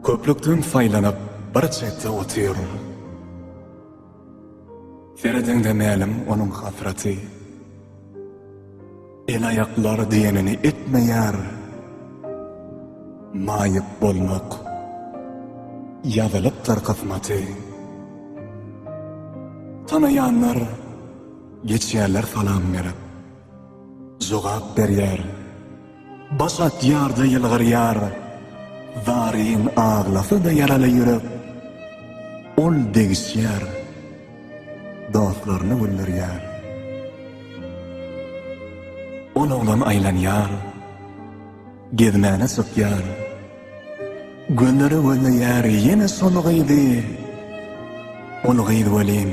Köplükden faýlanyp bir çetde otyrum. Feredende mälim onuň hasraty. El aýaklary diýenini etmeýär. Maýyp bolmak ýazylypdyr kysmaty. Tanaýanlar geçýärler salam berip, zogap berýär. Başat ýarda ýylgyrýar. Zaryň ağlasy da yaraly ýürek. Ol degişýär. Dostlaryny öldürýär. Ol oglan aýlanýar. Gezmäne çykýar. Gönleri öldürýär, ýene solugydy. Olugydy welin.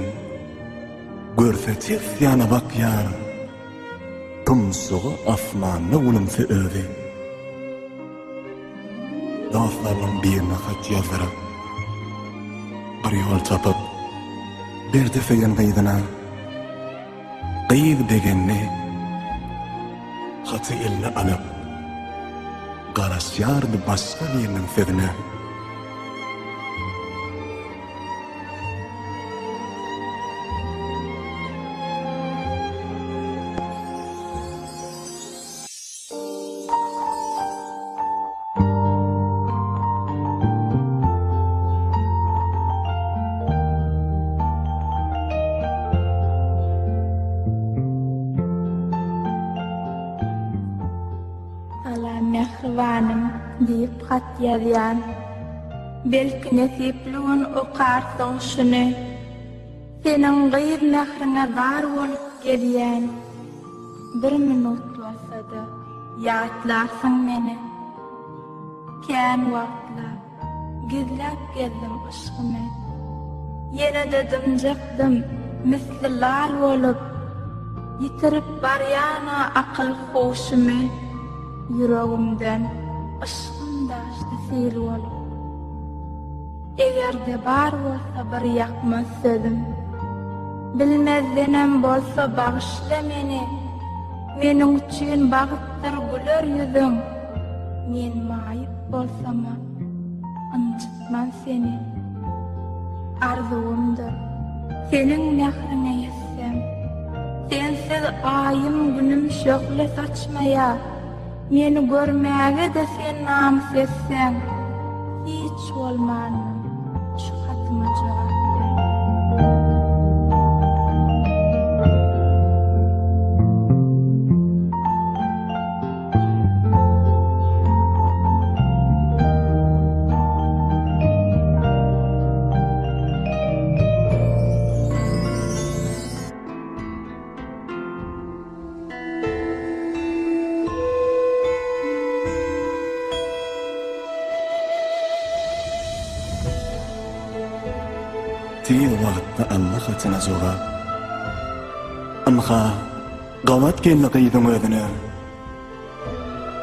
Görsetip ýana bakýar. Tumsugy asmanyny ulumsy özi. Dostlaryň birine hat ýazyryp, bir ýol tapyp, berdi feýen gyýdyna. Gyýdy degenni haty eline alyp, garaşýardy başga biriniň sözüne. Mehribanym diýip hat ýazýan. Belki nesipligin okarsyň şuny. Seniň gyýyp mehriňe dar bolup gelýän. Bir minut bolsa-da ýatlarsyň meni. Kän wagtlar gizläp geldim aşkymy. Ýene dedim jykdym misli lal bolup. Ýitirip barýana akyl hoşumy. Yüreğimden aşkım daşdy sel bolup. Egerde bar bolsa bir ýakmaz sözüm, bilmezdenem bolsa bagyşla meni. Meniň üçin bagytdyr güler ýüzüm. Men maýyp bolsam, anjytman seni. Arzuwymdyr seniň mehriňe ýetsem. Sensiz aýym günüm şöhle saçmaýar. Meni görmäge de sen namys etsen, hiç bolmanyň şu hatyma jogap ber. Tiýil wagtda Allah hatyna jogap. Anha gawat geldi gyýdyň özüne.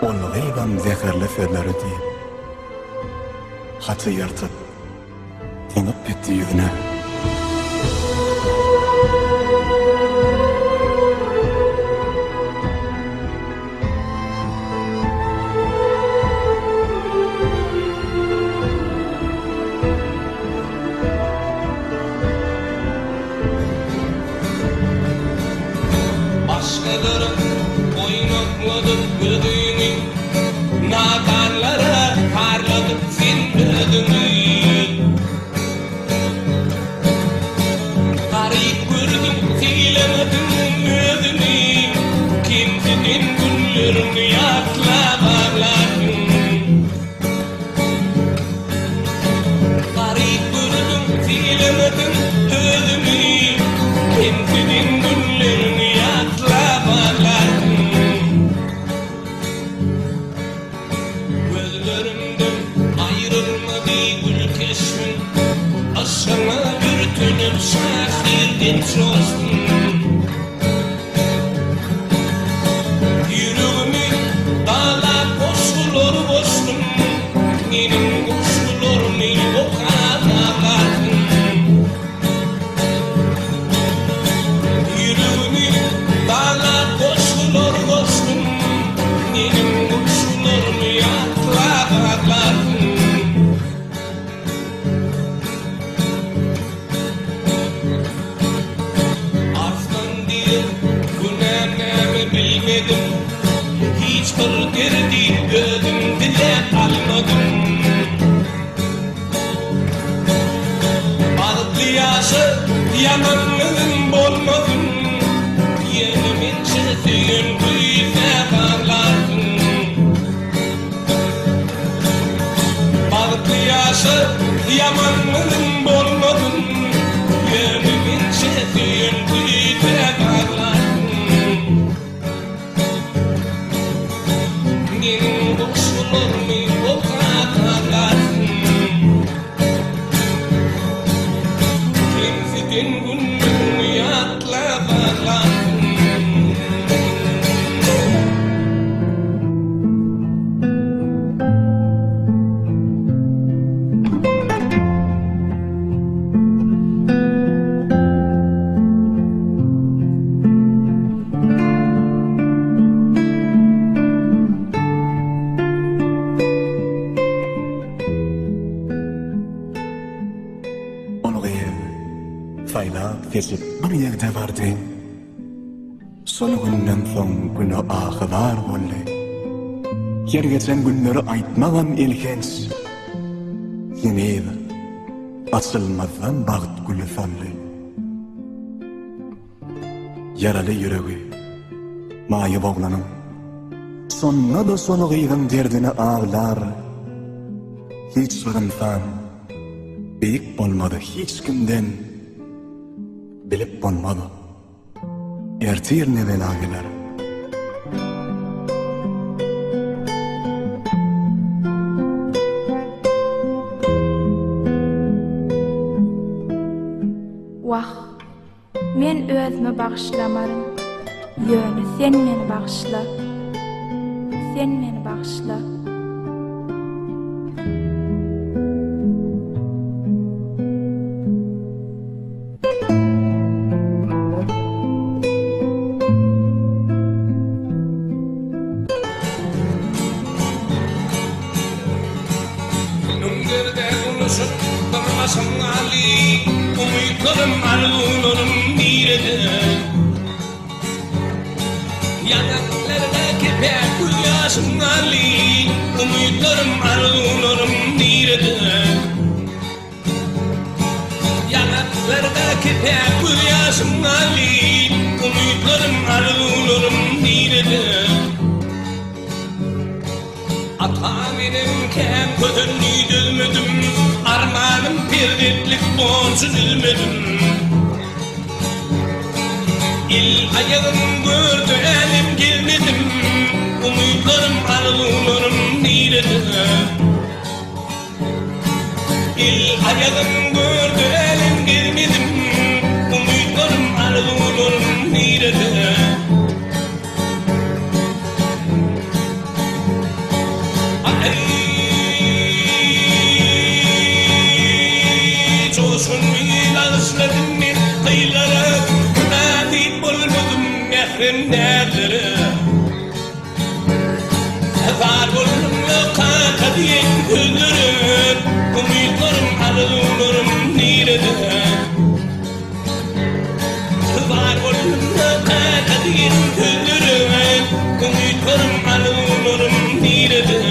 Ol gyýdam zäherli sözleri diýip. Haty ýartyp, teňip etdi ýüzüne. Başkalarım oynakladım gözünü, nadanlara parladım sen ödümü. Garip gördüm, sevilemedim özünü, kimsenin günlerini yaklap ağladım. Garip gördüm, sevilemedim özünü, kimsenin günlerini yaklap ağladım. Gözlerimden ayrılmadı gül kesmin, aşkına yürütülüp şahirden çözdüm. Yüreğimi dağlar koşkuları boştum, benim koşkularımı okanalardım. Yüreğimi dağlar koşkuları boştum, benim koşkularımı yaklap ağladım. Batır derdi özüm dile almadım. Balıklı yaşı yamanlığın bolmadım. Yenimin çizdiğin kuyuza bağlardın. Balıklı yaşı yamanlığın bolmadım. Yenimin çizdiğin kuyuza bağlardın. Benim kuşlarımı okutardın. Temizden günümü yatladın. Faylap kesip bir yerde vardı. Sonu günden son günü ahılar oldu. Yer geçen günleri aytmağam ilkens. Yeneydi. Açılmazdan bağıt gülü sallı. Yaralı yüreği. Mayı boğlanım. Sonra da sonu gıydım derdini ağlar. Hiç sorunsan. Büyük olmadı hiç kimden. Bilip bolmadı. Ertir ne belagiler. Wah, men özüme bağışlamarım. Yönü sen meni bağışla. Sen meni bağışla. Sangali, umutlarım arzularım birede. Yanaklardaki pek yaşım Ali, umutlarım arzularım birede. Yanaklardaki pek yaşım Ali, umutlarım arzularım birede. Ata benim kem gözünü dözmedim. Armanım pirdetlik bonsuz üzmedim. İl ayağım gördü elim gelmedim. Umutlarım arzularım nerede? İl ayağım gördü elim gelmedim. Umutlarım arzularım nerede? Çoğusun ilaçladım ben kıyılara. Nadip olmadım mehrem derlere. Var oldum lokaka diye gözlerim. Umutlarım arzularım nerede? Var oldum lokaka diye gözlerim. Umutlarım arzularım nerede?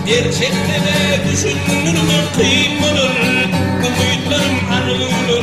Gerçekte de düşünürüm kıyım olur. Umutlarım arzularım